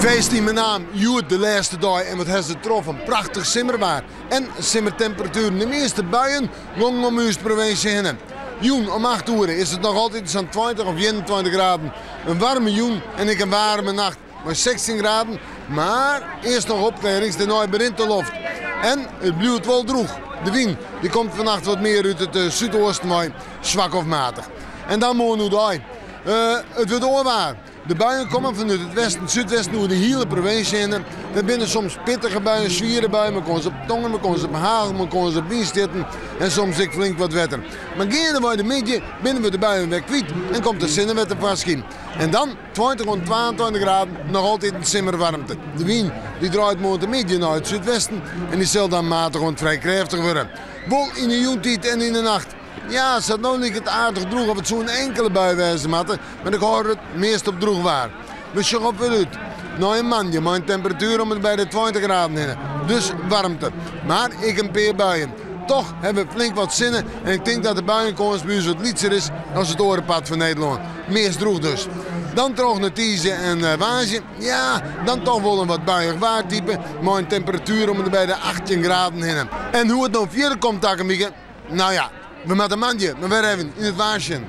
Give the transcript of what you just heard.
Feest in mijn naam, Joet de laatste dag en wat heeft ze getroffen. Prachtig simmerwaar en simmertemperatuur. De meeste buien lang om onze provincie heen. Joen om 8 uur is het nog altijd zo'n 20 of 21 graden. Een warme joen en ik een warme nacht. Maar 16 graden, maar eerst nog opklarings, de nooit begint de loft. En het blijft wel droog. De wind die komt vannacht wat meer uit het zuidoosten, maar zwak of matig. En dan moet nu daar. Het wordt oorwaar. De buien komen vanuit het westen, het zuidwesten, door de hele provincie in. Er binnen soms pittige buien, zwieren buien, maar kon ze op tongen, maar kon ze op hagel, maar kon ze op wind zitten en soms ik flink wat wetter. Maar gaan we de midden, binnen we de buien weer kwijt en komt de zinnenwetter vastschien. En dan 20 tot 22 graden, nog altijd een simmerwarmte. De wind die draait morgen de midden naar het zuidwesten en die zal dan matig en vrij krachtig worden. Wel in de joentijd en in de nacht. Ja, het zat nou niet het aardig droeg of het zo'n enkele bui wijzen matte, maar ik hoor het meest op droeg waar. We zien op uit. Nou een man, je maakt temperatuur om het bij de 20 graden heen. Dus warmte. Maar ik een paar buien. Toch hebben we flink wat zinnen en ik denk dat de buienkomst bij ons wat lietser is als het orenpad van Nederland. Meest droeg dus. Dan toch naar Tize en Waasje. Ja, dan toch wel een wat buiig waartype, maar een temperatuur om het bij de 18 graden heen. En hoe het nou verder komt, Takemieke? Nou ja. We met een mandje, maar weer even in het Waasje.